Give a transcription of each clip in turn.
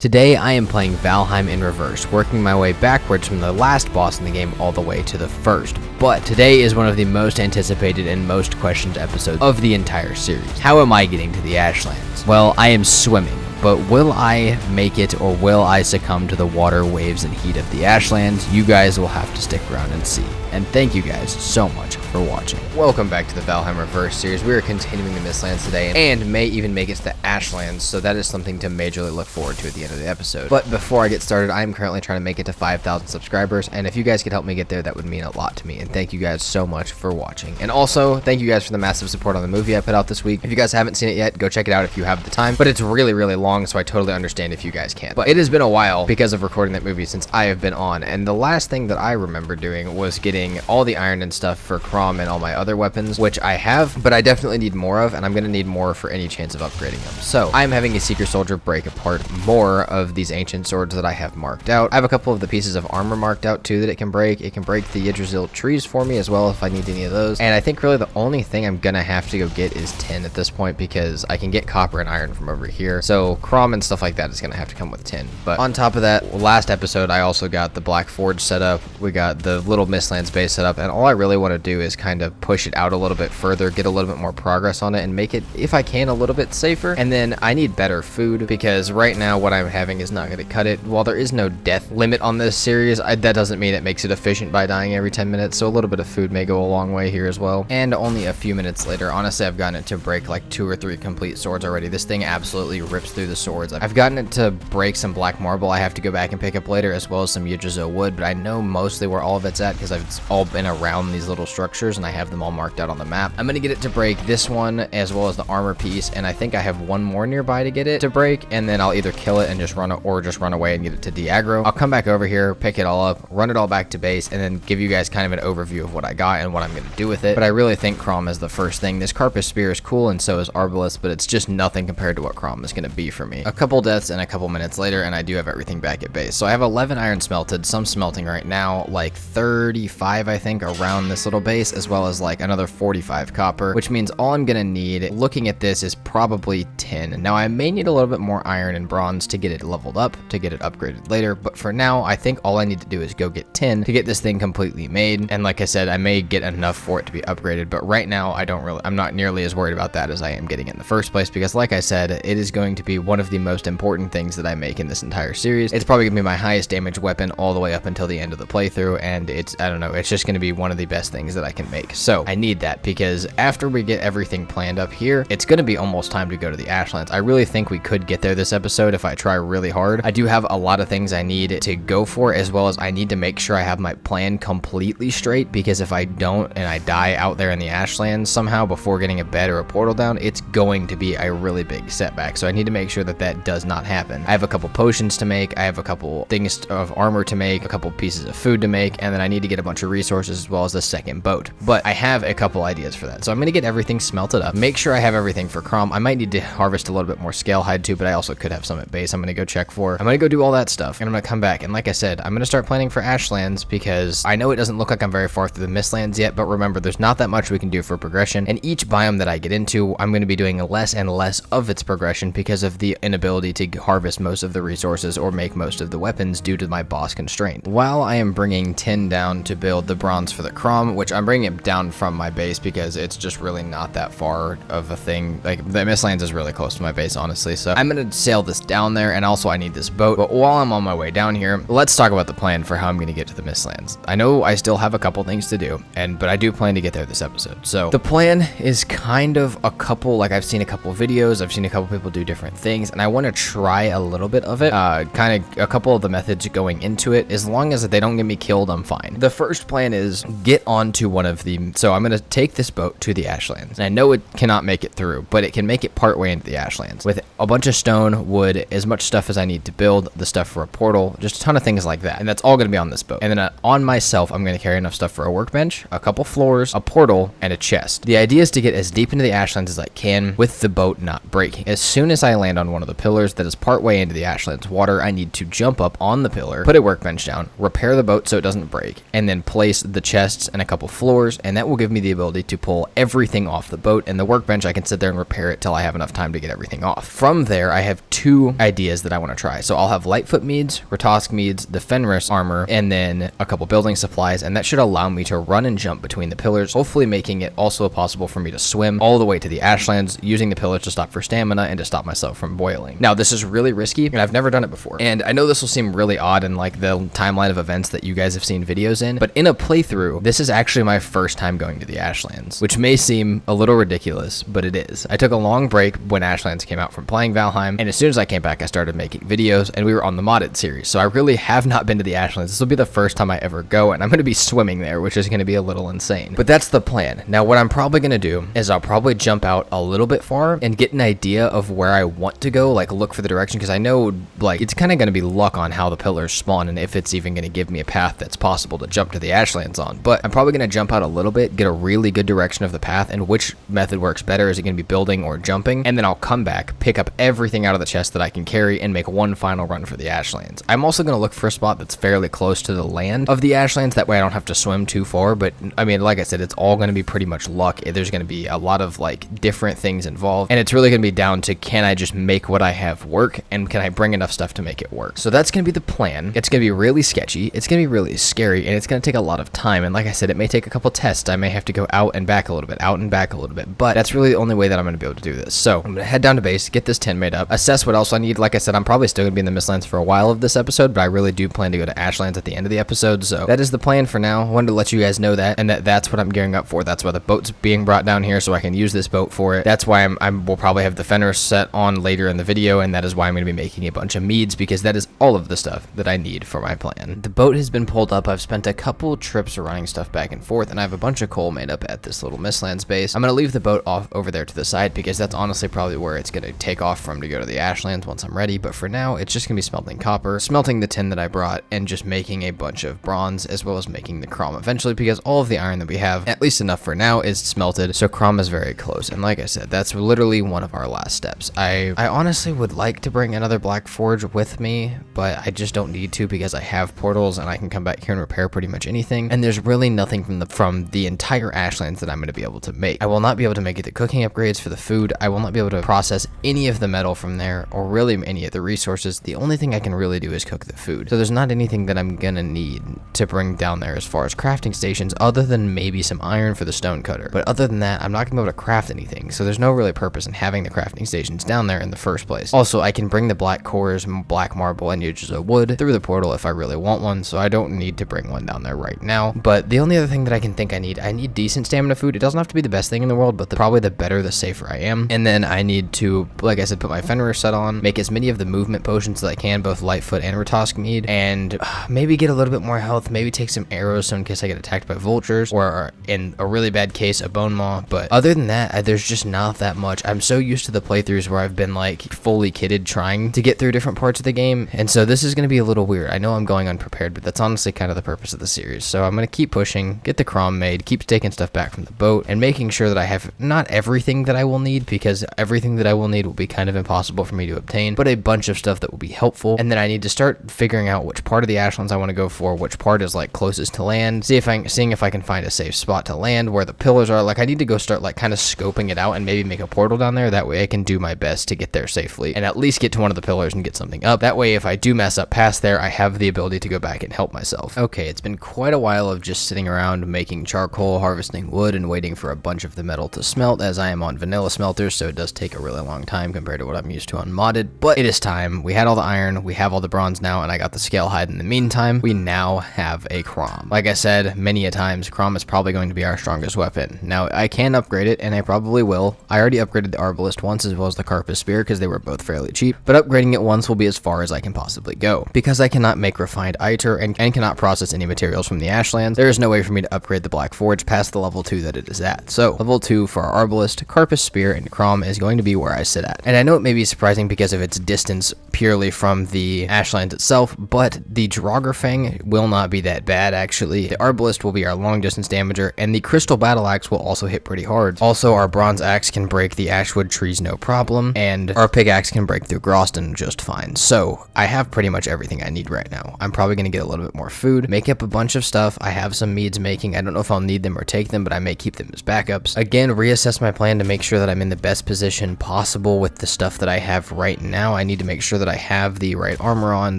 Today I am playing Valheim in reverse, working my way backwards from the last boss in the game all the way to the first. But today is one of the most anticipated and most questioned episodes of the entire series. How am I getting to the Ashlands? Well, I am swimming, but will I make it or will I succumb to the water, waves, and heat of the Ashlands? You guys will have to stick around and see. And thank you guys so much for watching. Welcome back to the Valheim Reverse series. We are continuing the Mistlands today and may even make it to the Ashlands, so that is something to majorly look forward to at the end of the episode. But before I get started, I am currently trying to make it to 5,000 subscribers, and if you guys could help me get there, that would mean a lot to me. And thank you guys so much for watching. And also, thank you guys for the massive support on the movie I put out this week. If you guys haven't seen it yet, go check it out if you have the time. But it's really, really long, so I totally understand if you guys can't. But it has been a while because of recording that movie since I have been on, and the last thing that I remember doing was getting all the iron and stuff for Crom and all my other weapons, which I have, but I definitely need more of, and I'm going to need more for any chance of upgrading them. So I'm having a Seeker Soldier break apart more of these ancient swords that I have marked out. I have a couple of the pieces of armor marked out too that it can break. It can break the Yggdrasil trees for me as well if I need any of those. And I think really the only thing I'm going to have to go get is tin at this point, because I can get copper and iron from over here. So Crom and stuff like that is going to have to come with tin. But on top of that, last episode I also got the Black Forge set up. We got the little Mistlands base set up, and all I really want to do is kind of push it out a little bit further, get a little bit more progress on it, and make it, if I can, a little bit safer. And then I need better food, because right now what I'm having is not going to cut it. While there is no death limit on this series, that doesn't mean it makes it efficient by dying every 10 minutes, so a little bit of food may go a long way here as well. And only a few minutes later, honestly, I've gotten it to break like 2 or 3 complete swords already. This thing absolutely rips through the swords. I've gotten it to break some black marble I have to go back and pick up later, as well as some Yggdrasil wood, but I know mostly where all of it's at because I've all been around these little structures and I have them all marked out on the map. I'm gonna get it to break this one as well as the armor piece, and I think I have one more nearby to get it to break, and then I'll either kill it and just run it or just run away and get it to de-aggro. I'll come back over here, pick it all up, run it all back to base, and then give you guys kind of an overview of what I got and what I'm gonna do with it. But I really think Crom is the first thing. This Carpus Spear is cool, and so is Arbalest, but it's just nothing compared to what Crom is gonna be for me. A couple deaths and a couple minutes later, and I do have everything back at base. So I have 11 iron smelted, some smelting right now, like 35 I think around this little base, as well as like another 45 copper, which means all I'm gonna need looking at this is probably tin. Now I may need a little bit more iron and bronze to get it leveled up, to get it upgraded later, but for now I think all I need to do is go get tin to get this thing completely made. And like I said, I may get enough for it to be upgraded, but right now I'm not nearly as worried about that as I am getting it in the first place, because like I said, it is going to be one of the most important things that I make in this entire series. It's probably gonna be my highest damage weapon all the way up until the end of the playthrough, and I don't know, it's just gonna be one of the best things that I can make. So I need that, because after we get everything planned up here, it's gonna be almost time to go to the Ashlands. I really think we could get there this episode if I try really hard. I do have a lot of things I need to go for, as well as I need to make sure I have my plan completely straight, because if I don't and I die out there in the Ashlands somehow before getting a bed or a portal down, it's going to be a really big setback. So I need to make sure that that does not happen. I have a couple potions to make, I have a couple things of armor to make, a couple pieces of food to make, and then I need to get a bunch of resources as well as the second boat. But I have a couple ideas for that. So I'm going to get everything smelted up, make sure I have everything for Crom. I might need to harvest a little bit more scale hide too, but I also could have some at base I'm going to go check for. I'm going to go do all that stuff, and I'm going to come back. And like I said, I'm going to start planning for Ashlands, because I know it doesn't look like I'm very far through the Mistlands yet, but remember, there's not that much we can do for progression. And each biome that I get into, I'm going to be doing less and less of its progression because of the inability to harvest most of the resources or make most of the weapons due to my boss constraint. While I am bringing tin down to build the bronze for the Crom, which I'm bringing it down from my base because it's just really not that far of a thing. Like, the Mistlands is really close to my base, honestly, so I'm gonna sail this down there, and also I need this boat. But while I'm on my way down here, let's talk about the plan for how I'm gonna get to the Mistlands. I know I still have a couple things to do, but I do plan to get there this episode. So the plan is kind of a couple, like, I've seen a couple videos, I've seen a couple people do different things, and I want to try a little bit of it, kind of a couple of the methods going into it. As long as they don't get me killed, I'm fine. The first plan is get onto one of the, so I'm going to take this boat to the Ashlands, and I know it cannot make it through, but it can make it part way into the Ashlands with a bunch of stone, wood, as much stuff as I need to build, the stuff for a portal, just a ton of things like that, and that's all going to be on this boat. And then on myself, I'm going to carry enough stuff for a workbench, a couple floors, a portal, and a chest. The idea is to get as deep into the Ashlands as I can with the boat not breaking. As soon as I land on one of the pillars that is part way into the Ashlands water, I need to jump up on the pillar, put a workbench down, repair the boat so it doesn't break, and then place the chests and a couple floors, and that will give me the ability to pull everything off the boat, and the workbench I can sit there and repair it till I have enough time to get everything off. From there, I have 2 ideas that I want to try. So I'll have Lightfoot meads, Ratosk meads, the Fenris armor, and then a couple building supplies, and that should allow me to run and jump between the pillars, hopefully making it also possible for me to swim all the way to the Ashlands, using the pillars to stop for stamina and to stop myself from boiling. Now, this is really risky, and I've never done it before, and I know this will seem really odd in like the timeline of events that you guys have seen videos in, but in a playthrough, this is actually my first time going to the Ashlands, which may seem a little ridiculous, but it is. I took a long break when Ashlands came out from playing Valheim, and as soon as I came back, I started making videos, and we were on the modded series, so I really have not been to the Ashlands. This will be the first time I ever go, and I'm going to be swimming there, which is going to be a little insane. But that's the plan. Now, what I'm probably going to do is I'll probably jump out a little bit far and get an idea of where I want to go, like look for the direction, because I know like it's kind of going to be luck on how the pillars spawn and if it's even going to give me a path that's possible to jump to the Ashlands on. But I'm probably going to jump out a little bit, get a really good direction of the path and which method works better. Is it going to be building or jumping? And then I'll come back, pick up everything out of the chest that I can carry, and make one final run for the Ashlands. I'm also going to look for a spot that's fairly close to the land of the Ashlands. That way I don't have to swim too far. But I mean, like I said, it's all going to be pretty much luck. There's going to be a lot of like different things involved, and it's really going to be down to, can I just make what I have work, and can I bring enough stuff to make it work? So that's going to be the plan. It's going to be really sketchy, it's going to be really scary, and it's going to take a lot of time. And like I said, it may take a couple tests. I may have to go out and back a little bit, out and back a little bit, but that's really the only way that I'm going to be able to do this. So I'm going to head down to base, get this tin made up, assess what else I need. Like I said, I'm probably still going to be in the Mistlands for a while of this episode, but I really do plan to go to Ashlands at the end of the episode. So that is the plan for now. I wanted to let you guys know that, and that's what I'm gearing up for. That's why the boat's being brought down here, so I can use this boat for it. That's why we'll probably have the Fenris set on later in the video, and that is why I'm going to be making a bunch of meads, because that is all of the stuff that I need for my plan. The boat has been pulled up. I've spent a couple trips running stuff back and forth, and I have a bunch of coal made up at this little Mistlands base. I'm going to leave the boat off over there to the side, because that's honestly probably where it's going to take off from to go to the Ashlands once I'm ready. But for now, it's just going to be smelting copper, smelting the tin that I brought, and just making a bunch of bronze, as well as making the chrome eventually, because all of the iron that we have, at least enough for now, is smelted, so chrome is very close. And like I said, that's literally one of our last steps. I honestly would like to bring another black forge with me, but I just don't need to, because I have portals and I can come back here and repair pretty much anything, and there's really nothing from the entire Ashlands that I'm going to be able to make. I will not be able to make the cooking upgrades for the food. I will not be able to process any of the metal from there, or really any of the resources. The only thing I can really do is cook the food. So there's not anything that I'm gonna need to bring down there as far as crafting stations, other than maybe some iron for the stone cutter. But other than that, I'm not gonna be able to craft anything, so there's no really purpose in having the crafting stations down there in the first place. Also, I can bring the black cores, black marble, and uses of wood through the portal if I really want one, so I don't need to bring one down there right now. But the only other thing that I can think I need decent stamina food. It doesn't have to be the best thing in the world, but probably the better, the safer I am. And then I need to, like I said, put my Fenrir set on, make as many of the movement potions as I can, both Lightfoot and Ratosk mead, and maybe get a little bit more health, maybe take some arrows so in case I get attacked by vultures, or in a really bad case, a bone maw. But other than that, there's just not that much. I'm so used to the playthroughs where I've been like fully kitted trying to get through different parts of the game, and so this is going to be a little weird. I know I'm going unprepared, but that's honestly kind of the purpose of the series. So I'm going to keep pushing, get the crom made, keep taking stuff back from the boat, and making sure that I have not everything that I will need, because everything that I will need will be kind of impossible for me to obtain, but a bunch of stuff that will be helpful. And then I need to start figuring out which part of the Ashlands I want to go for, which part is like closest to land, seeing if I can find a safe spot to land where the pillars are. Like, I need to go start like kind of scoping it out and maybe make a portal down there. That way I can do my best to get there safely and at least get to one of the pillars and get something up. That way, if I do mess up past there, I have the ability to go back and help myself. Okay, it's been quite a while of just sitting around making charcoal, harvesting wood, and waiting for a bunch of the metal to smelt, as I am on vanilla smelters, so it does take a really long time compared to what I'm used to on modded. But it is time. We had all the iron, we have all the bronze now, and I got the scale hide in the meantime. We now have a crom. Like I said many a times, crom is probably going to be our strongest weapon. Now, I can upgrade it, and I probably will. I already upgraded the arbalist once, as well as the carpus spear, because they were both fairly cheap, but upgrading it once will be as far as I can possibly go. Because I cannot make refined iter and cannot process any materials from the Ashlands, there is no way for me to upgrade the black forge past the level 2 that it is at. So level 2 for our arbalist, carpus spear, and crom is going to be where I sit at. And I know it may be surprising because of its distance purely from the Ashlands itself, but the Draugr will not be that bad actually. The arbalist will be our long distance damager, and the crystal battle axe will also hit pretty hard. Also, our bronze axe can break the ashwood trees no problem, and our pickaxe can break through Groston just fine. So I have pretty much everything I need right now. I'm probably going to get a little bit more food, make up a bunch of stuff. I have some meads making. I don't know if I'll need them or take them, but I may keep them as backups. Again, reassess my plan to make sure that I'm in the best position possible with the stuff that I have right now. I need to make sure that I have the right armor on,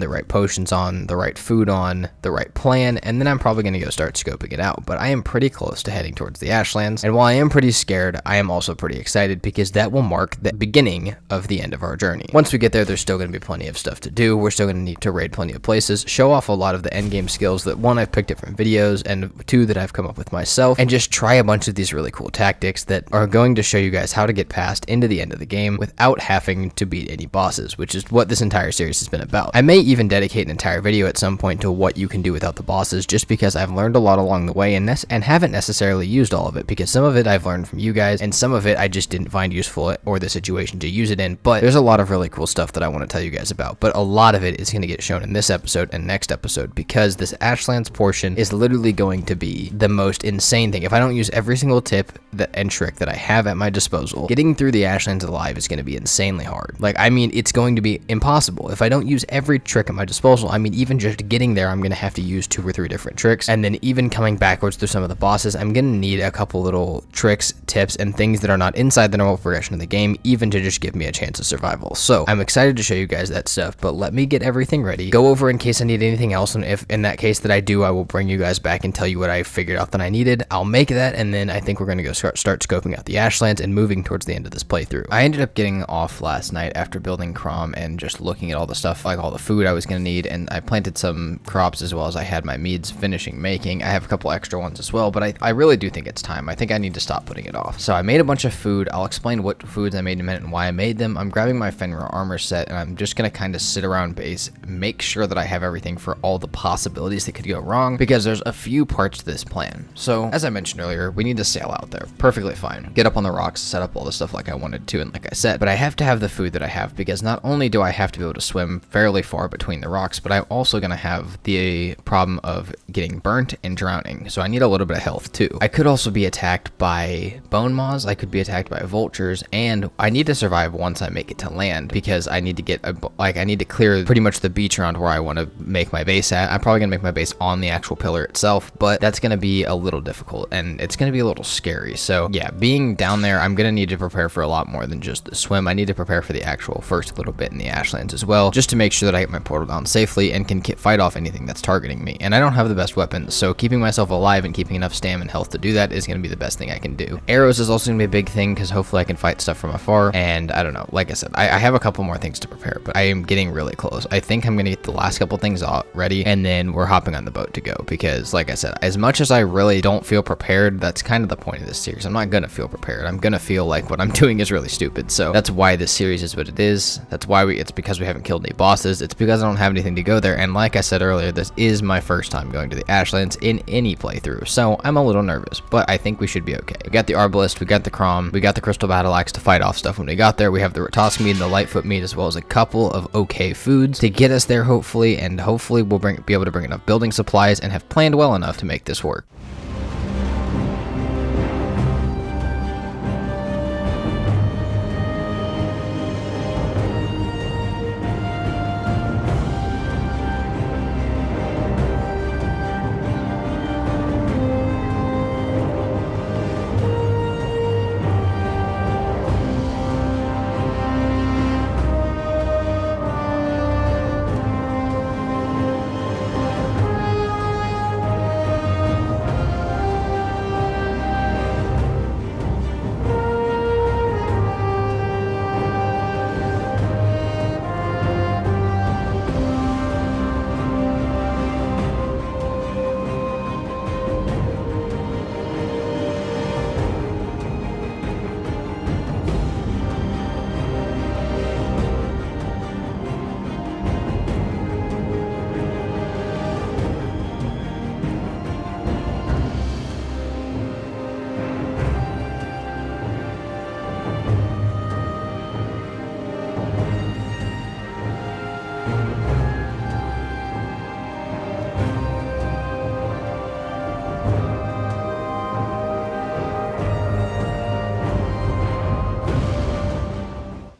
the right potions on, the right food on, the right plan, and then I'm probably going to go start scoping it out. But I am pretty close to heading towards the Ashlands, and while I am pretty scared, I am also pretty excited because that will mark the beginning of the end of our journey. Once we get there, there's still going to be plenty of stuff to do. We're still going to need to raid plenty of places, show off a lot of the endgame skills that, one, I've picked up from videos, and two, that I've come up with myself, and just try a bunch of these really cool tactics that are going to show you guys how to get past into the end of the game without having to beat any bosses, which is what this entire series has been about. I may even dedicate an entire video at some point to what you can do without the bosses, just because I've learned a lot along the way and haven't necessarily used all of it, because some of it I've learned from you guys, and some of it I just didn't find useful or the situation to use it in. But there's a lot of really cool stuff that I want to tell you guys about, but a lot of it is going to get shown in this episode and next episode, because this Ashlands portion is literally going to be the most insane thing. If I don't use every single tip and trick that I have at my disposal, getting through the Ashlands alive is going to be insanely hard. Like, I mean, it's going to be impossible. If I don't use every trick at my disposal, I mean, even just getting there, I'm going to have to use 2 or 3 different tricks, and then even coming backwards through some of the bosses, I'm going to need a couple little tricks, tips, and things that are not inside the normal progression of the game, even to just give me a chance of survival. So I'm excited to show you guys that stuff, but let me get everything ready, go over in case I need anything else, and if in that case that I do, I will bring you guys back and tell you what I figured out that I needed. I'll make that, and then I think we're going to go start scoping out the Ashlands and moving towards the end of this playthrough. I ended up getting off last night after building Crom and just looking at all the stuff, like all the food I was going to need, and I planted some crops as well as I had my meads finishing making. I have a couple extra ones as well, but I really do think it's time. I think I need to stop putting it off. So I made a bunch of food. I'll explain what foods I made in a minute and why I made them. I'm grabbing my Fenrir armor set, and I'm just going to kind of sit around base, make sure that I have everything for all the possibilities that could go wrong, because there's a few parts to this plan. So as I mentioned earlier, we need to sail out there. Perfectly fine. Get up on the rocks, set up all the stuff like I wanted to, and like I said, but I have to have the food that I have, because not only do I have to be able to swim fairly far between the rocks, but I'm also going to have the problem of getting burnt and drowning. So I need a little bit of health too. I could also be attacked by bone maws. I could be attacked by vultures, and I need to survive once I make it to land, because I need to get I need to clear pretty much the beach around where I want to make my base at. I'm probably gonna make my base on the actual pillar itself, but that's gonna be a little difficult, and it's gonna be a little scary. So yeah, being down there, I'm gonna need to prepare for a lot more than just the swim. I need to prepare for the actual first little bit in the Ashlands as well, just to make sure that I get my portal down safely and can fight off anything that's targeting me. And I don't have the best weapons, so keeping myself alive and keeping enough stamina and health to do that is gonna be the best thing I can do. Arrows is also gonna be a big thing, because hopefully I can fight stuff from afar, and I don't know, like I said, I have a couple more things to prepare, but I am getting really close. I think I'm gonna get the last couple things ready, and then we're hopping on the boat to go, because like I said, as much as I really don't feel prepared, that's kind of the point of this series. I'm not gonna feel prepared. I'm gonna feel like what I'm doing is really stupid. So that's why this series is what it is. That's why it's because we haven't killed any bosses. It's because I don't have anything to go there, and like I said earlier, this is my first time going to the Ashlands in any playthrough, so I'm a little nervous, but I think we should be okay. We got the Arbalist, we got the Crom, we got the Crystal Battle Axe to fight off stuff when we got there. We have the Tusk meat and the Lightfoot meat, as well as a couple of okay foods to get us there, hopefully, and hopefully we'll be able to bring enough building supplies and have planned well enough to make this work.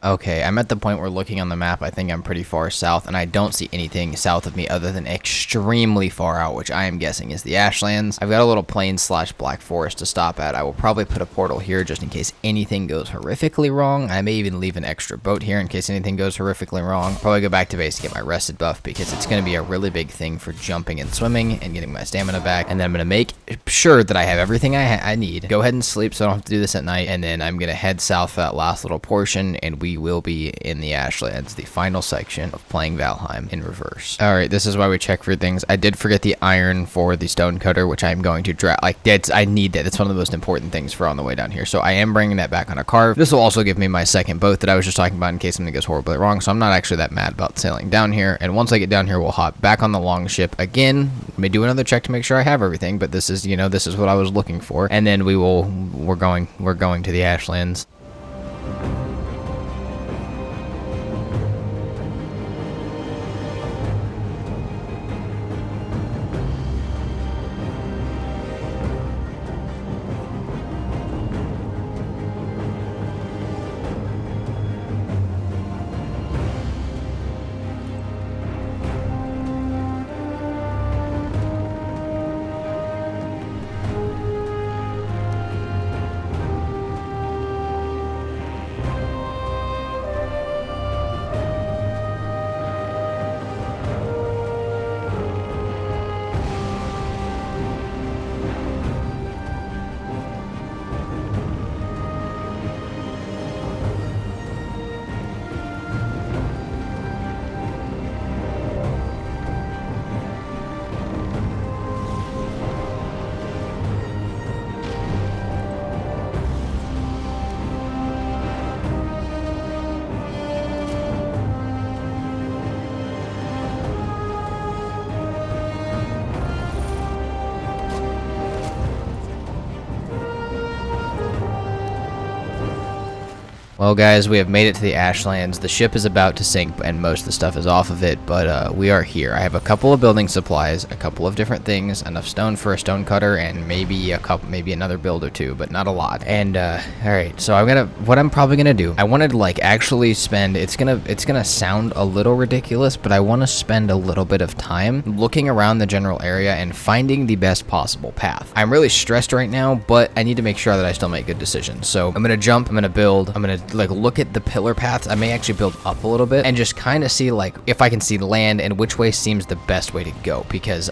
Okay, I'm at the point where looking on the map, I think I'm pretty far south, and I don't see anything south of me other than extremely far out, which I am guessing is the Ashlands. I've got a little plain / black forest to stop at. I will probably put a portal here just in case anything goes horrifically wrong. I may even leave an extra boat here in case anything goes horrifically wrong. Probably go back to base to get my rested buff because it's going to be a really big thing for jumping and swimming and getting my stamina back. And then I'm going to make sure that I have everything I need. Go ahead and sleep so I don't have to do this at night. And then I'm going to head south for that last little portion, and we will be in the Ashlands, the final section of playing Valheim in reverse. All right, this is why we check for things. I did forget the iron for the stone cutter, which I'm going to drop. Like, I need that. That's one of the most important things for on the way down here. So I am bringing that back on a carve. This will also give me my second boat that I was just talking about in case something goes horribly wrong. So I'm not actually that mad about sailing down here. And once I get down here, we'll hop back on the long ship again. May do another check to make sure I have everything, but this is, this is what I was looking for. And then we're going to the Ashlands. Well, guys, we have made it to the Ashlands. The ship is about to sink, and most of the stuff is off of it, but we are here. I have a couple of building supplies, a couple of different things, enough stone for a stone cutter, and maybe another build or two, but not a lot. And all right, so what I'm probably gonna do. I wanted to actually spend. It's gonna sound a little ridiculous, but I want to spend a little bit of time looking around the general area and finding the best possible path. I'm really stressed right now, but I need to make sure that I still make good decisions. So I'm gonna jump. I'm gonna build. I'm gonna look at the pillar paths. I may actually build up a little bit and just kind of see if I can see land and which way seems the best way to go,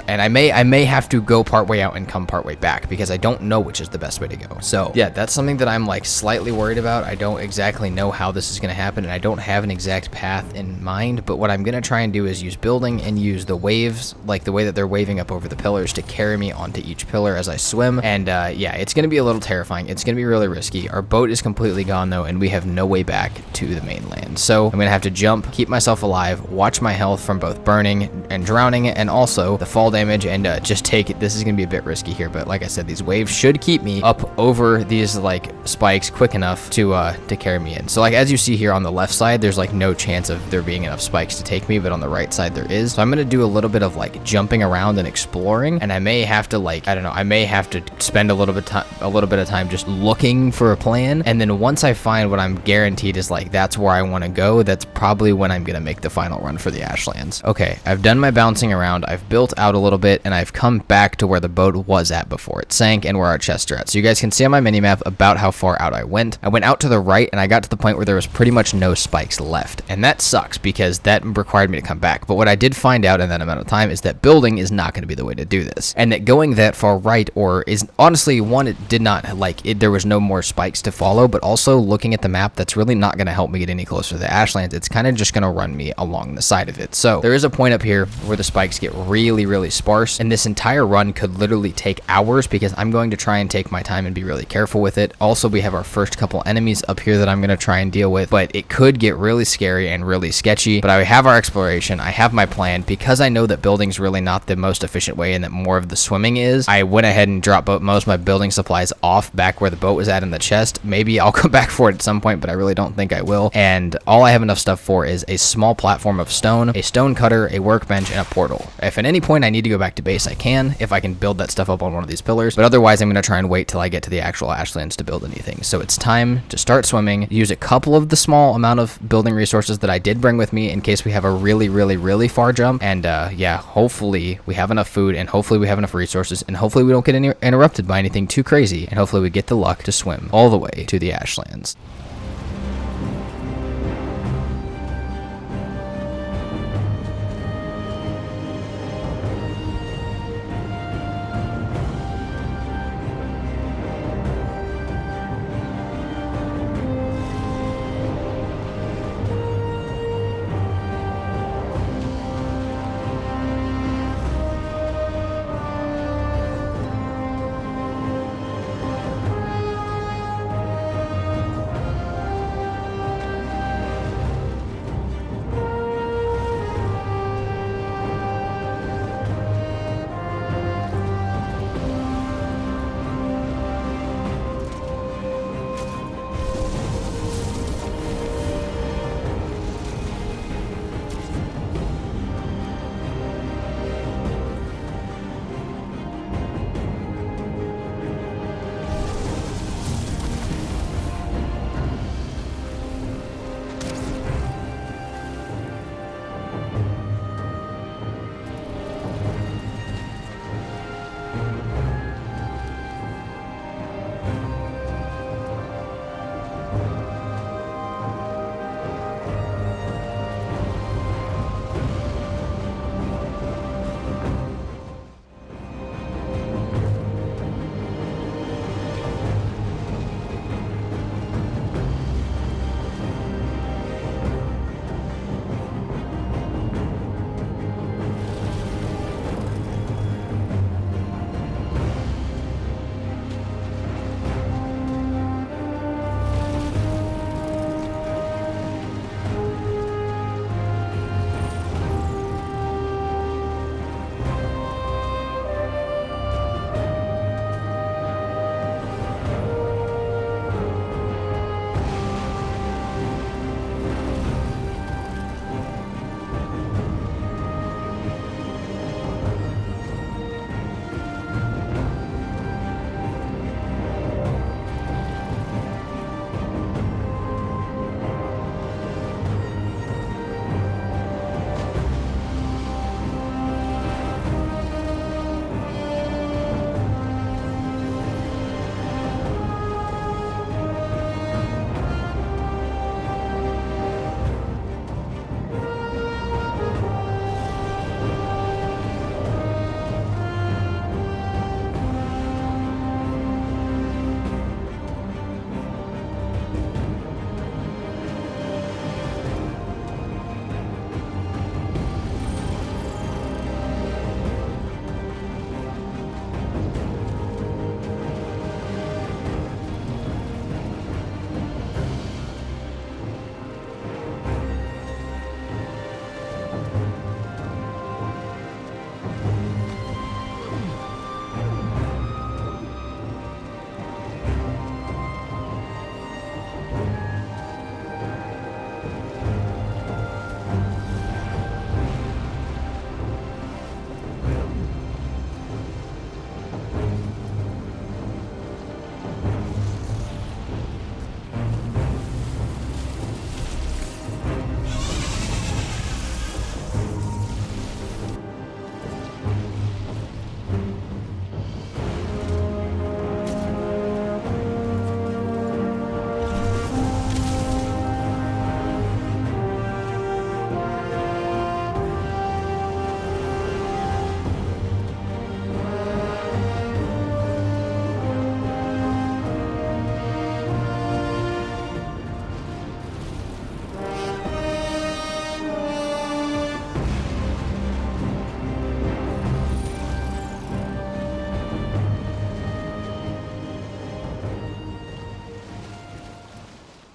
and I may have to go part way out and come part way back because I don't know which is the best way to go. So yeah, that's something that I'm slightly worried about. I don't exactly know how this is going to happen, and I don't have an exact path in mind, but what I'm going to try and do is use building and use the waves, like the way that they're waving up over the pillars, to carry me onto each pillar as I swim. And yeah, it's going to be a little terrifying. It's going to be really risky. Our boat is completely gone though, and we have no way back to the mainland. So I'm gonna have to jump, keep myself alive, watch my health from both burning and drowning, and also the fall damage, and just take it. This is gonna be a bit risky here, but like I said, these waves should keep me up over these spikes quick enough to carry me in. So as you see here on the left side, there's no chance of there being enough spikes to take me, but on the right side there is. So I'm gonna do a little bit of jumping around and exploring, and I may have to I don't know, I may have to spend a little bit of time just looking for a plan, and then once I find what I'm guaranteed is that's where I want to go, that's probably when I'm gonna make the final run for the Ashlands. Okay, I've done my bouncing around, I've built out a little bit, and I've come back to where the boat was at before it sank and where our chests are at. So you guys can see on my minimap about how far out I went. I went out to the right, and I got to the point where there was pretty much no spikes left, and that sucks because that required me to come back. But what I did find out in that amount of time is that building is not going to be the way to do this, and that going that far right is honestly, one, it did not there was no more spikes to follow, but also looking at the map, that's really not going to help me get any closer to the Ashlands. It's kind of just going to run me along the side of it. So there is a point up here where the spikes get really, really sparse, and this entire run could literally take hours because I'm going to try and take my time and be really careful with it. Also, we have our first couple enemies up here that I'm going to try and deal with, but it could get really scary and really sketchy. But I have our exploration, I have my plan. Because I know that building's really not the most efficient way and that more of the swimming is, I went ahead and dropped most of my building supplies off back where the boat was at in the chest. Maybe I'll come back for it at some point, point, but I really don't think I will. And all I have enough stuff for is a small platform of stone, a stone cutter, a workbench, and a portal. If at any point I need to go back to base, I can, if I can build that stuff up on one of these pillars, but otherwise I'm going to try and wait till I get to the actual Ashlands to build anything. So it's time to start swimming, use a couple of the small amount of building resources that I did bring with me in case we have a really far jump, and yeah, hopefully we have enough food, and hopefully we have enough resources, and hopefully we don't get interrupted by anything too crazy, and hopefully we get the luck to swim all the way to the Ashlands.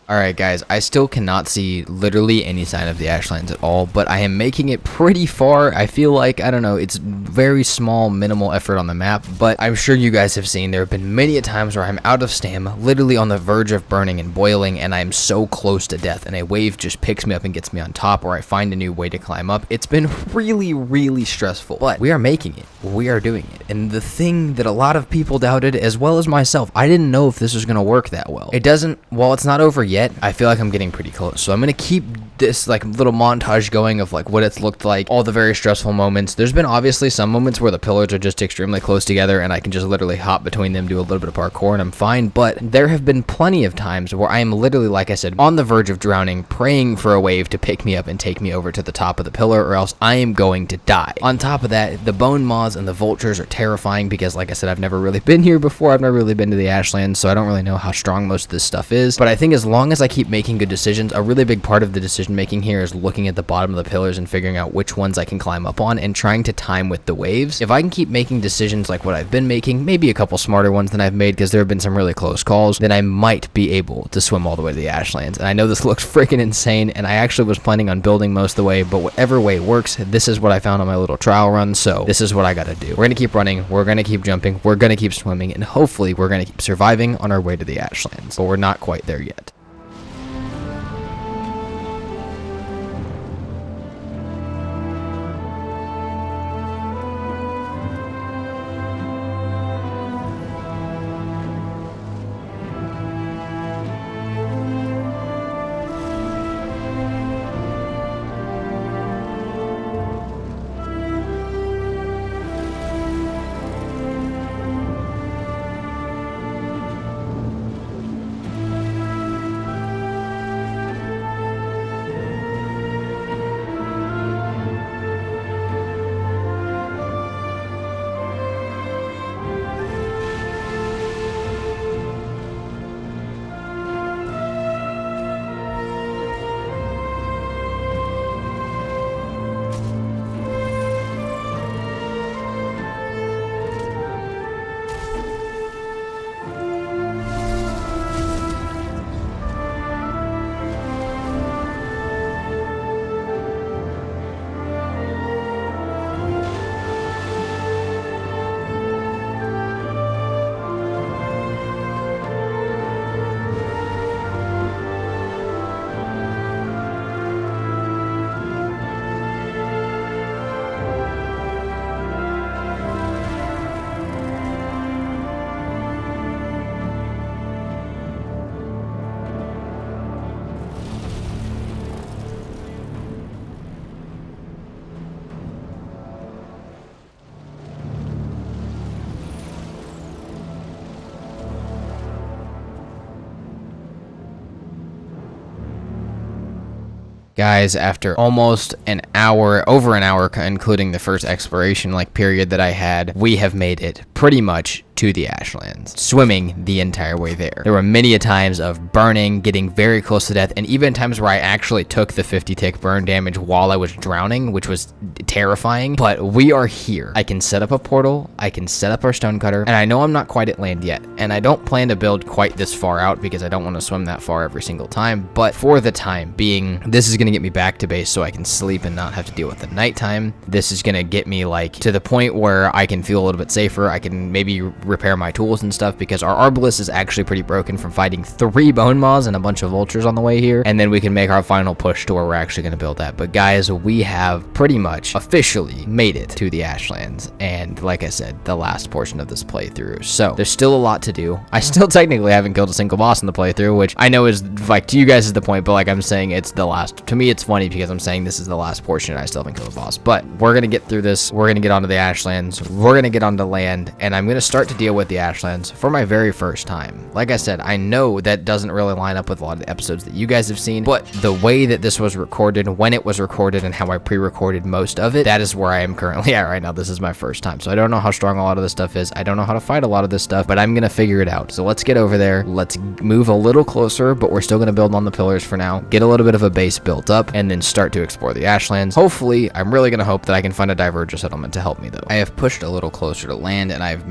Alright guys, I still cannot see literally any sign of the Ashlands at all, but I am making it pretty far. I feel like, I don't know, it's very small, minimal effort on the map, but I'm sure you guys have seen there have been many a times where I'm out of stam, literally on the verge of burning and boiling, and I'm so close to death, and a wave just picks me up and gets me on top, or I find a new way to climb up. It's been really, really stressful, but we are making it. We are doing it. And the thing that a lot of people doubted, as well as myself, I didn't know if this was going to work that well. It doesn't, while it's not over yet, I feel like I'm getting pretty close. So I'm going to keep this like little montage going of like what it's looked like, all the very stressful moments. There's been obviously some moments where the pillars are just extremely close together and I can just literally hop between them, do a little bit of parkour, and I'm fine. But there have been plenty of times where I am literally, like I said, on the verge of drowning, praying for a wave to pick me up and take me over to the top of the pillar, or else I am going to die. On top of that, the bone moths and the vultures are terrifying because, like I said, I've never really been here before. I've never really been to the Ashlands, so I don't really know how strong most of this stuff is. But I think as long as I keep making good decisions, a really big part of the decision making here is looking at the bottom of the pillars and figuring out which ones I can climb up on and trying to time with the waves. If I can keep making decisions like what I've been making, maybe a couple smarter ones than I've made because there have been some really close calls, then I might be able to swim all the way to the Ashlands. And I know this looks freaking insane, and I actually was planning on building most of the way, but whatever way works, this is what I found on my little trial run, so this is what I gotta do. We're gonna keep running, we're gonna keep jumping, we're gonna keep swimming, and hopefully we're gonna keep surviving on our way to the Ashlands. But we're not quite there yet. Guys, after almost an hour, over an hour, including the first exploration period that I had, we have made it pretty much to the Ashlands, swimming the entire way there. There were many a times of burning, getting very close to death, and even times where I actually took the 50 tick burn damage while I was drowning, which was terrifying, but we are here. I can set up a portal, I can set up our stonecutter, and I know I'm not quite at land yet, and I don't plan to build quite this far out because I don't want to swim that far every single time, but for the time being, this is going to get me back to base so I can sleep and not have to deal with the nighttime. This is going to get me to the point where I can feel a little bit safer. I can maybe repair my tools and stuff because our arbalist is actually pretty broken from fighting 3 bone moths and a bunch of vultures on the way here, and then we can make our final push to where we're actually going to build that. But guys, we have pretty much officially made it to the Ashlands, and like I said, the last portion of this playthrough. So there's still a lot to do. I still technically haven't killed a single boss in the playthrough, which I know is to you guys is the point, but I'm saying it's the last. To me, it's funny because I'm saying this is the last portion and I still haven't killed a boss. But we're gonna get through this. We're gonna get onto the Ashlands. We're gonna get onto land, and I'm gonna start to deal with the Ashlands for my very first time. Like I said, I know that doesn't really line up with a lot of the episodes that you guys have seen, but the way that this was recorded, when it was recorded, and how I pre-recorded most of it, that is where I am currently at right now. This is my first time, so I don't know how strong a lot of this stuff is. I don't know how to fight a lot of this stuff, but I'm gonna figure it out. So let's get over there. Let's move a little closer, but we're still gonna build on the pillars for now, get a little bit of a base built up, and then start to explore the Ashlands. Hopefully, I'm really gonna hope that I can find a diverger settlement to help me though. I have pushed a little closer to land, and I've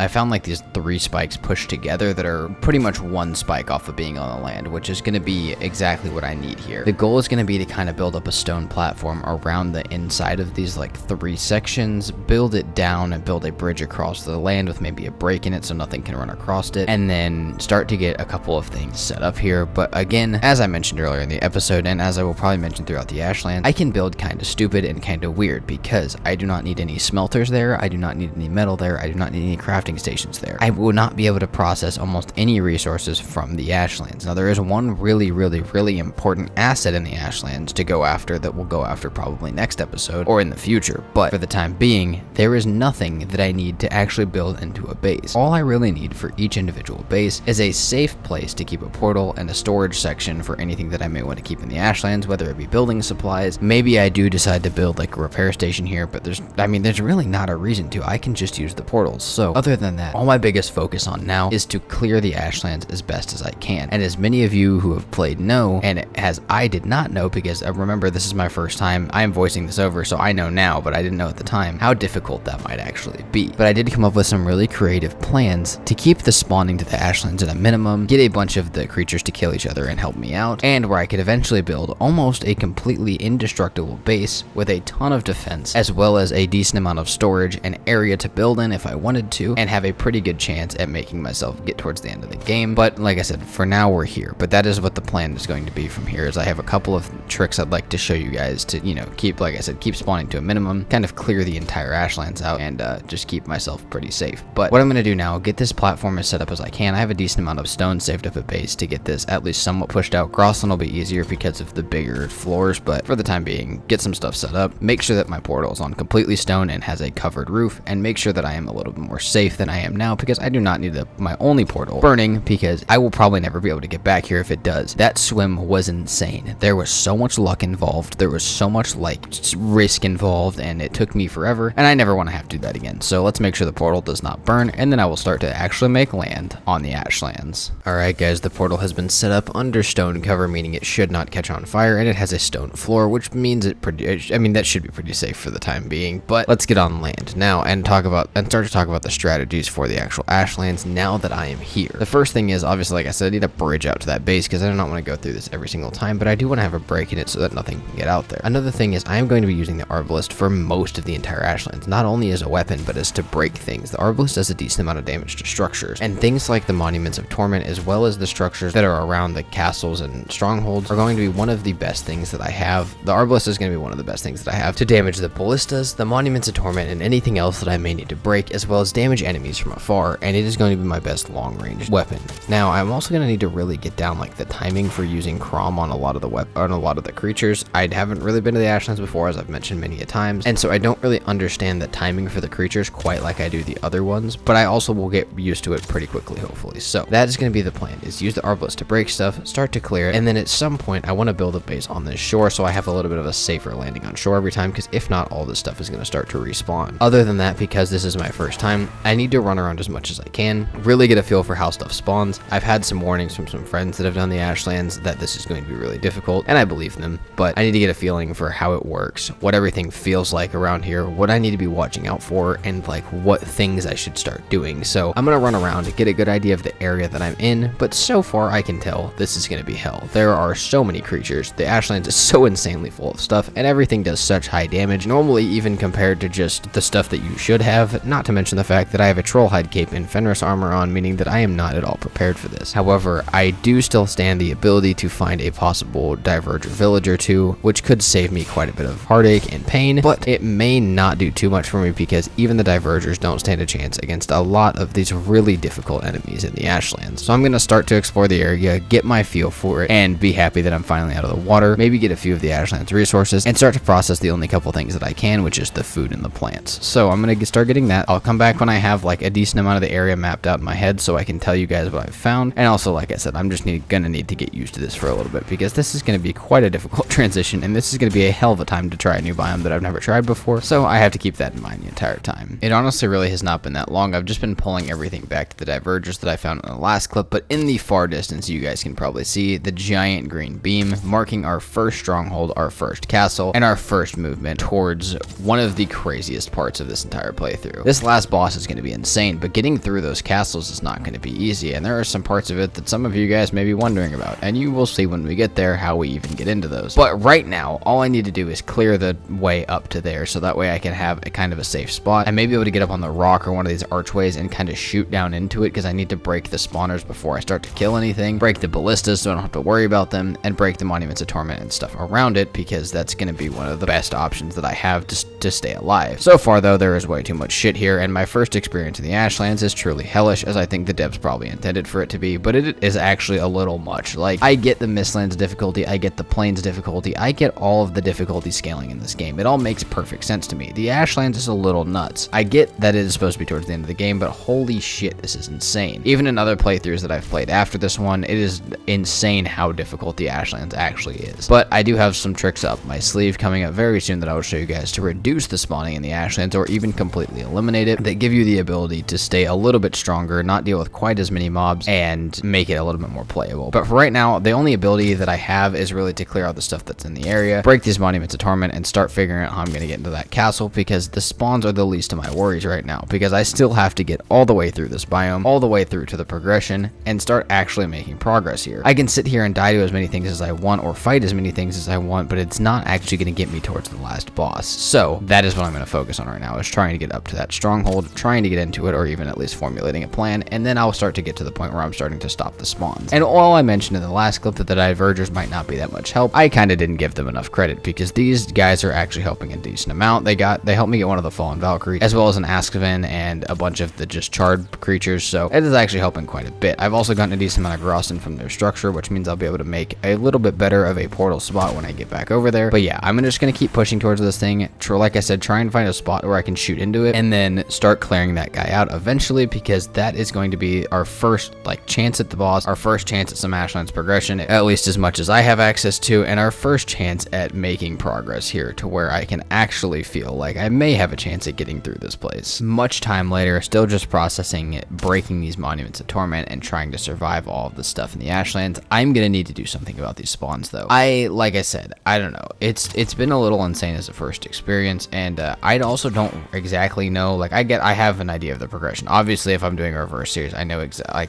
I found like these 3 spikes pushed together that are pretty much 1 spike off of being on the land, which is going to be exactly what I need here. The goal is going to be to kind of build up a stone platform around the inside of these like 3 sections, build it down and build a bridge across the land with maybe a break in it so nothing can run across it, and then start to get a couple of things set up here. But again, as I mentioned earlier in the episode, and as I will probably mention throughout the Ashlands, I can build kind of stupid and kind of weird because I do not need any smelters there, I do not need any metal there, I do not need any crafting stations there. I will not be able to process almost any resources from the Ashlands. Now there is one really important asset in the Ashlands to go after that we'll go after probably next episode or in the future, but for the time being, there is nothing that I need to actually build into a base. All I really need for each individual base is a safe place to keep a portal and a storage section for anything that I may want to keep in the Ashlands, whether it be building supplies. Maybe I do decide to build like a repair station here, but there's really not a reason to. I can just use the portals. So other than that, all my biggest focus on now is to clear the Ashlands as best as I can. And as many of you who have played know, and as I did not know, because I remember this is my first time, I am voicing this over, so I know now, but I didn't know at the time how difficult that might actually be. But I did come up with some really creative plans to keep the spawning to the Ashlands at a minimum, get a bunch of the creatures to kill each other and help me out, and where I could eventually build almost a completely indestructible base with a ton of defense, as well as a decent amount of storage and area to build in if I wanted to, and have a pretty good chance at making myself get towards the end of the game. But like I said, for now we're here. But that is what the plan is going to be from here, is I have a couple of tricks I'd like to show you guys to, you know, keep, like I said, keep spawning to a minimum, kind of clear the entire Ashlands out, and just keep myself pretty safe. But what I'm going to do now, get this platform as set up as I can. I have a decent amount of stone saved up at base to get this at least somewhat pushed out. Crossland will be easier because of the bigger floors, but for the time being, get some stuff set up, make sure that my portal is on completely stone and has a covered roof, and make sure that I am a little bit more safe than I am now, because I do not need my only portal burning, because I will probably never be able to get back here if it does. That swim was insane. There was so much luck involved, there was so much like risk involved, and it took me forever, and I never want to have to do that again. So let's make sure the portal does not burn, and then I will start to actually make land on the Ashlands. Alright guys, the portal has been set up under stone cover, meaning it should not catch on fire, and it has a stone floor, which means that should be pretty safe for the time being. But let's get on land now and start to talk about the strategies for the actual Ashlands now that I am here. The first thing is, obviously, like I said, I need a bridge out to that base because I do not want to go through this every single time, but I do want to have a break in it so that nothing can get out there. Another thing is I am going to be using the Arbalist for most of the entire Ashlands, not only as a weapon, but as to break things. The Arbalist does a decent amount of damage to structures, and things like the Monuments of Torment, as well as the structures that are around the castles and strongholds, are going to be one of the best things that I have. The Arbalist is going to be one of the best things that I have to damage the ballistas, the Monuments of Torment, and anything else that I may need to break, as well as damage enemies from afar, and it is going to be my best long-range weapon. Now, I'm also going to need to really get down like the timing for using Crom on a lot of the creatures. I haven't really been to the Ashlands before, as I've mentioned many a times, and so I don't really understand the timing for the creatures quite like I do the other ones, but I also will get used to it pretty quickly, hopefully. So that is going to be the plan, is use the Arbalist to break stuff, start to clear it, and then at some point I want to build a base on this shore so I have a little bit of a safer landing on shore every time, because if not, all this stuff is going to start to respawn. Other than that, because this is my first time, I need to run around as much as I can, really get a feel for how stuff spawns. I've had some warnings from some friends that have done the Ashlands that this is going to be really difficult, and I believe them, but I need to get a feeling for how it works, what everything feels like around here, what I need to be watching out for, and like what things I should start doing. So I'm gonna run around to get a good idea of the area that I'm in, but so far I can tell this is gonna be hell. There are so many creatures, the Ashlands is so insanely full of stuff, and everything does such high damage, normally even compared to just the stuff that you should have, not to mention the fact that I have a Trollhide cape and Fenris armor on, meaning that I am not at all prepared for this. However, I do still stand the ability to find a possible Diverger village or two, which could save me quite a bit of heartache and pain, but it may not do too much for me because even the Divergers don't stand a chance against a lot of these really difficult enemies in the Ashlands. So I'm going to start to explore the area, get my feel for it, and be happy that I'm finally out of the water, maybe get a few of the Ashlands resources, and start to process the only couple things that I can, which is the food and the plants. So I'm going to start getting that. I'll come back when I have like a decent amount of the area mapped out in my head so I can tell you guys what I've found. And also, like I said, I'm just gonna need to get used to this for a little bit because this is going to be quite a difficult transition, and this is going to be a hell of a time to try a new biome that I've never tried before, so I have to keep that in mind the entire time. It honestly really has not been that long. I've just been pulling everything back to the Divergers that I found in the last clip, but in the far distance you guys can probably see the giant green beam marking our first stronghold, our first castle, and our first movement towards one of the craziest parts of this entire playthrough. This last boss is going to be insane, but getting through those castles is not going to be easy, and there are some parts of it that some of you guys may be wondering about, and you will see when we get there how we even get into those. But right now, all I need to do is clear the way up to there, so that way I can have a kind of a safe spot. I may be able to get up on the rock or one of these archways and kind of shoot down into it, because I need to break the spawners before I start to kill anything, break the ballistas so I don't have to worry about them, and break the monuments of torment and stuff around it, because that's going to be one of the best options that I have to stay alive. So far though, there is way too much shit here, and my first experience in the Ashlands is truly hellish, as I think the devs probably intended for it to be, but it is actually a little much. Like, I get the Mistlands difficulty, I get the Plains difficulty, I get all of the difficulty scaling in this game. It all makes perfect sense to me. The Ashlands is a little nuts. I get that it is supposed to be towards the end of the game, but holy shit, this is insane. Even in other playthroughs that I've played after this one, it is insane how difficult the Ashlands actually is. But I do have some tricks up my sleeve coming up very soon that I will show you guys to reduce the spawning in the Ashlands, or even completely eliminate it, that give you the ability to stay a little bit stronger, not deal with quite as many mobs, and make it a little bit more playable. But for right now, the only ability that I have is really to clear out the stuff that's in the area, break these monuments of torment, and start figuring out how I'm going to get into that castle, because the spawns are the least of my worries right now, because I still have to get all the way through this biome, all the way through to the progression, and start actually making progress here. I can sit here and die to as many things as I want, or fight as many things as I want, but it's not actually going to get me towards the last boss. So that is what I'm going to focus on right now, is trying to get up to that stronghold, trying to get into it, or even at least formulating a plan, and then I'll start to get to the point where I'm starting to stop the spawns. And while I mentioned in the last clip that the divergers might not be that much help, I kind of didn't give them enough credit, because these guys are actually helping a decent amount. They helped me get one of the fallen Valkyrie, as well as an Askven and a bunch of the just charred creatures, so it is actually helping quite a bit. I've also gotten a decent amount of Grossin from their structure, which means I'll be able to make a little bit better of a portal spot when I get back over there. But yeah, I'm just going to keep pushing towards this thing, like I said, try and find a spot where I can shoot into it, and then start clearing that guy out eventually, because that is going to be our first chance at the boss, our first chance at some Ashlands progression, at least as much as I have access to, and our first chance at making progress here to where I can actually feel like I may have a chance at getting through this place. Much time later, still just processing it, breaking these monuments of torment, and trying to survive all of the stuff in the Ashlands. I'm gonna need to do something about these spawns though. Like I said, I don't know. It's been a little insane as a first experience, and I also don't exactly know. I have an idea of the progression. Obviously, if I'm doing a reverse series, I know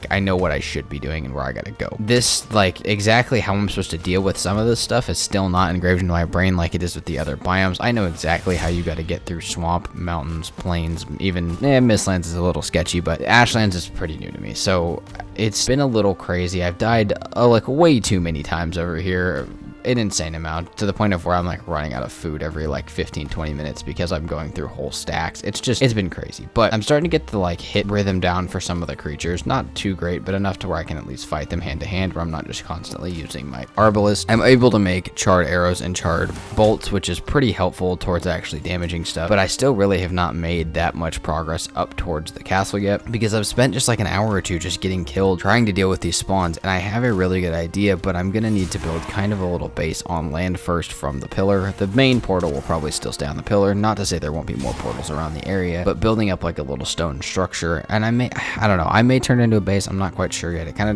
I know what I should be doing and where I gotta go. This exactly how I'm supposed to deal with some of this stuff is still not engraved into my brain like it is with the other biomes. I know exactly how you gotta get through swamp, mountains, plains, even Mistlands is a little sketchy, but Ashlands is pretty new to me, so it's been a little crazy. I've died way too many times over here, an insane amount, to the point of where I'm running out of food every 15-20 minutes because I'm going through whole stacks. It's been crazy, but I'm starting to get the hit rhythm down for some of the creatures. Not too great, but enough to where I can at least fight them hand to hand, where I'm not just constantly using my arbalist. I'm able to make charred arrows and charred bolts, which is pretty helpful towards actually damaging stuff, but I still really have not made that much progress up towards the castle yet, because I've spent just an hour or two just getting killed trying to deal with these spawns, and I have a really good idea, but I'm gonna need to build kind of a little base on land first from the pillar. The main portal will probably still stay on the pillar, not to say there won't be more portals around the area, but building up a little stone structure, and I don't know, I may turn it into a base. I'm not quite sure yet. It kind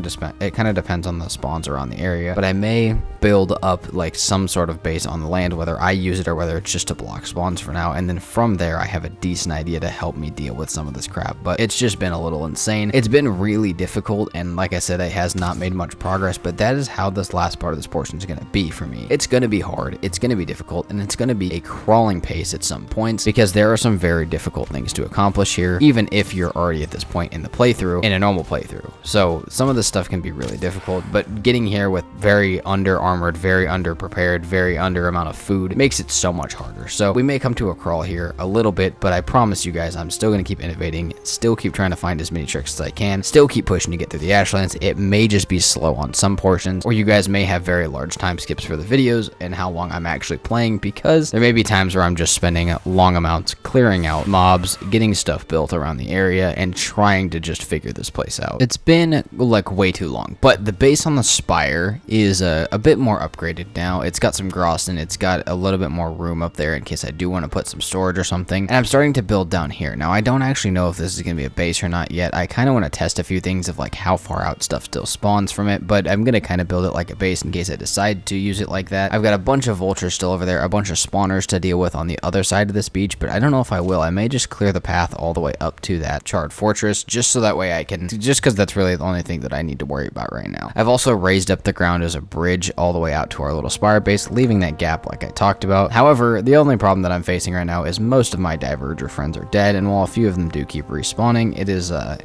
of depends on the spawns around the area, but I may build up some sort of base on the land, whether I use it or whether it's just to block spawns for now, and then from there I have a decent idea to help me deal with some of this crap. But it's just been a little insane. It's been really difficult, and like I said, it has not made much progress, but that is how this last part of this portion is going to be for me. It's going to be hard, it's going to be difficult, and it's going to be a crawling pace at some points, because there are some very difficult things to accomplish here, even if you're already at this point in the playthrough, in a normal playthrough. So some of this stuff can be really difficult, but getting here with very under armored, very under prepared, very under amount of food makes it so much harder. So we may come to a crawl here a little bit, but I promise you guys I'm still going to keep innovating, still keep trying to find as many tricks as I can, still keep pushing to get through the Ashlands. It may just be slow on some portions, or you guys may have very large time skips for the videos and how long I'm actually playing, because there may be times where I'm just spending long amounts clearing out mobs, getting stuff built around the area, and trying to just figure this place out. It's been way too long, but the base on the spire is a bit more upgraded now. It's got some Grossin, it's got a little bit more room up there in case I do want to put some storage or something, and I'm starting to build down here. Now I don't actually know if this is going to be a base or not yet. I kind of want to test a few things of how far out stuff still spawns from it, but I'm going to kind of build it like a base in case I decide to use it like that. I've got a bunch of vultures still over there, a bunch of spawners to deal with on the other side of this beach, but I don't know if I will. I may just clear the path all the way up to that charred fortress, just so that way I can, just because that's really the only thing that I need to worry about right now. I've also raised up the ground as a bridge all the way out to our little spire base, leaving that gap like I talked about. However, the only problem that I'm facing right now is most of my diverger friends are dead, and while a few of them do keep respawning, it is, I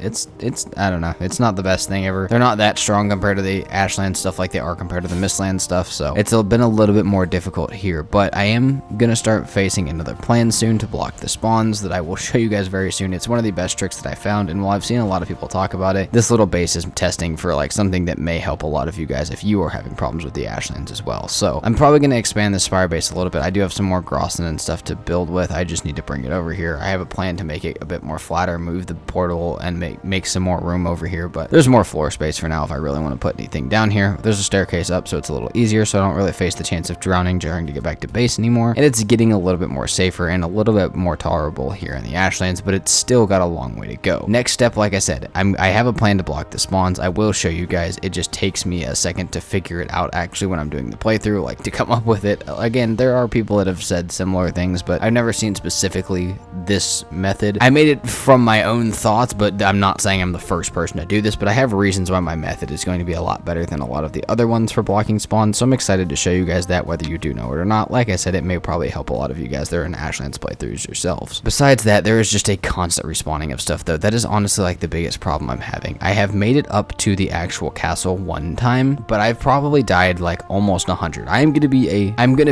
don't know, it's not the best thing ever. They're not that strong compared to the Ashland stuff like they are compared to the Mistland stuff, so it's been a little bit more difficult here, but I am gonna start facing another plan soon to block the spawns that I will show you guys very soon. It's one of the best tricks that I found, and while I've seen a lot of people talk about it, this little base is testing for like something that may help a lot of you guys if you are having problems with the Ashlands as well. So I'm probably going to expand the spire base a little bit. I do have some more Grosson and stuff to build with. I just need to bring it over here. I have a plan to make it a bit more flatter, move the portal, and make some more room over here, but there's more floor space for now if I really want to put anything down here. There's a staircase up, so it's a little easier, so I don't really face the chance of drowning trying to get back to base anymore, and it's getting a little bit more safer and a little bit more tolerable here in the Ashlands, but it's still got a long way to go. Next step, like I said, I have a plan to block the spawns. I will show you guys. It just takes me a second to figure it out actually when I'm doing the playthrough, like to come up with it. Again, there are people that have said similar things, but I've never seen specifically this method. I made it from my own thoughts, but I'm not saying I'm the first person to do this, but I have reasons why my method is going to be a lot better than a lot of the other ones for blocking spawns, so I'm excited to show you guys that, whether you do know it or not. Like I said, it may probably help a lot of you guys that are in Ashlands playthroughs yourselves. Besides that, there is just a constant respawning of stuff though. That is honestly like the biggest problem I'm having. I have made it up to the actual castle one time, but I've probably died like almost 100. I'm gonna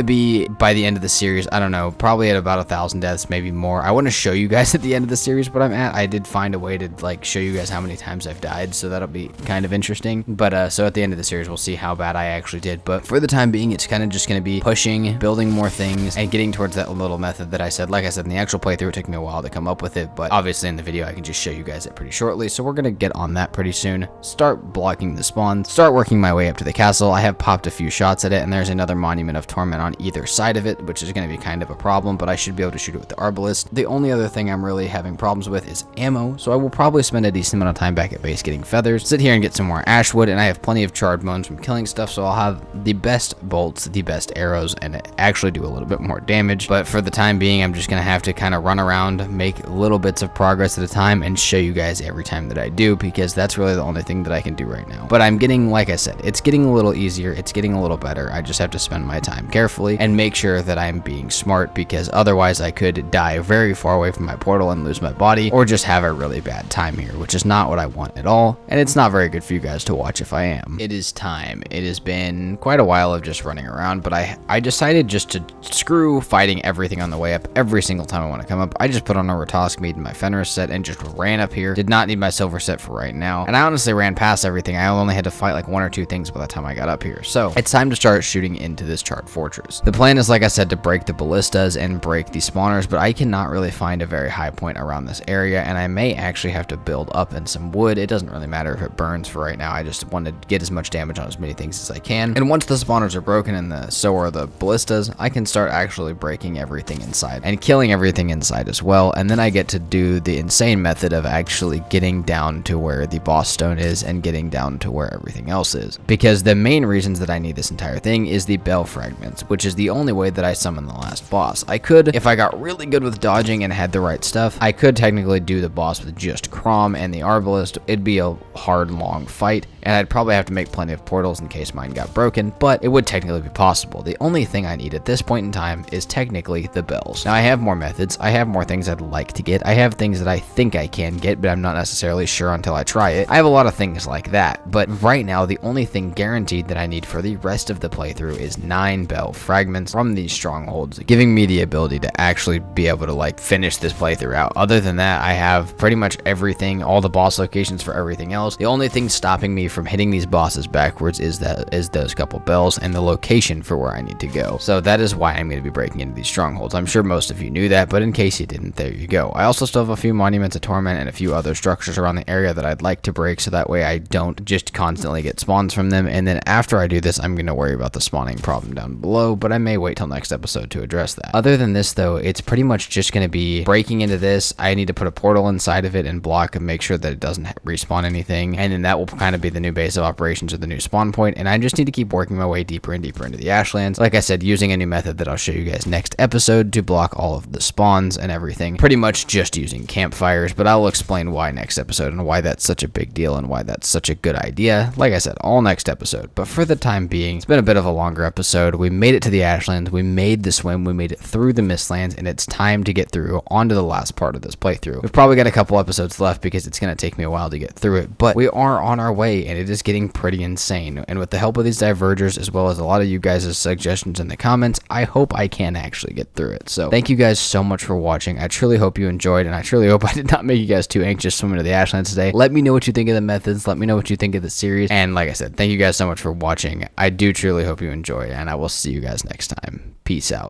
be by the end of the series, I don't know, probably at about 1,000 deaths, maybe more. I want to show you guys at the end of the series what I'm at. I did find a way to like show you guys how many times I've died, so that'll be kind of interesting. But so at the end of the series, we'll see how bad I actually did. But for the time being, it's kind of just gonna be pushing, building more things, and getting towards that little method that I said. Like I said, in the actual playthrough, it took me a while to come up with it, but obviously in the video, I can just show you guys it pretty shortly. So we're gonna get on that pretty soon. Start blocking the spawn, start working my way up to the castle. I have popped a few shots at it, and there's another monument of torment on either side of it, which is going to be kind of a problem, but I should be able to shoot it with the arbalist. The only other thing I'm really having problems with is ammo, so I will probably spend a decent amount of time back at base getting feathers, sit here and get some more ash wood, and I have plenty of charred bones from killing stuff, so I'll have the best bolts, the best arrows, and actually do a little bit more damage. But for the time being, I'm just going to have to kind of run around, make little bits of progress at a time, and show you guys every time that I do, because that's really the only thing that I can do right now. But I'm getting, like I said, it's getting a little easier, it's getting a little better. I just have to spend my time carefully and make sure that I'm being smart, because otherwise I could die very far away from my portal and lose my body, or just have a really bad time here, which is not what I want at all, and it's not very good for you guys to watch if I am. It is time. It has been quite a while of just running around, but I decided just to screw fighting everything on the way up every single time I want to come up. I just put on a Ratosk meat in my Fenris set and just ran up here. Did not need my silver set for right now, and I honestly ran past everything. I only had to fight like one or two things by the time I got up here, so it's time to start shooting into this charred fortress. The plan is, like I said, to break the ballistas and break the spawners, but I cannot really find a very high point around this area, and I may actually have to build up in some wood. It doesn't really matter if it burns for right now. I just want to get as much damage on as many things as I can, and once the spawners are broken and so are the ballistas, I can start actually breaking everything inside and killing everything inside as well, and then I get to do the insane method of actually getting down to where the boss stone is and getting down to where everything else is, because the main reasons that I need this entire thing is the bell fragments, which is the only way that I summon the last boss. I could, if I got really good with dodging and had the right stuff, I could technically do the boss with just Crom and the Arbalist. It'd be a hard, long fight, and I'd probably have to make plenty of portals in case mine got broken, but it would technically be possible. The only thing I need at this point in time is technically the bells. Now, I have more methods. I have more things I'd like to get. I have things that I think I can get, but I'm not necessarily sure until I try it. I have a lot of things like that, but right now, the only thing guaranteed that I need for the rest of the playthrough is 9 bell fragments from these strongholds, giving me the ability to actually be able to like finish this playthrough out. Other than that, I have pretty much everything, all the boss locations for everything else. The only thing stopping me from hitting these bosses backwards is those couple bells and the location for where I need to go. So that is why I'm going to be breaking into these strongholds. I'm sure most of you knew that, but in case you didn't, there you go. I also still have a few monuments of torment and a few other structures around the area that I'd like to break, so that way I don't just constantly get spawns from them. And then after I do this, I'm going to worry about the spawning problem down below, but I may wait till next episode to address that. Other than this though, it's pretty much just going to be breaking into this. I need to put a portal inside of it and block and make sure that it doesn't respawn anything, and then that will kind of be the new base of operations or the new spawn point, and I just need to keep working my way deeper and deeper into the Ashlands. Like I said, using a new method that I'll show you guys next episode to block all of the spawns and everything. Pretty much just using campfires, but I'll explain why next episode and why that's such a big deal and why that's such a good idea. Like I said, all next episode. But for the time being, it's been a bit of a longer episode. We made it to the Ashlands, we made the swim, we made it through the Mistlands, and it's time to get through onto the last part of this playthrough. We've probably got a couple episodes left because it's going to take me a while to get through it, but we are on our way, and it is getting pretty insane. And with the help of these divergers, as well as a lot of you guys' suggestions in the comments, I hope I can actually get through it. So thank you guys so much for watching. I truly hope you enjoyed, and I truly hope I did not make you guys too anxious swimming to the Ashlands today. Let me know what you think of the methods. Let me know what you think of the series. And like I said, thank you guys so much for watching. I do truly hope you enjoy, and I will see you guys next time. Peace out.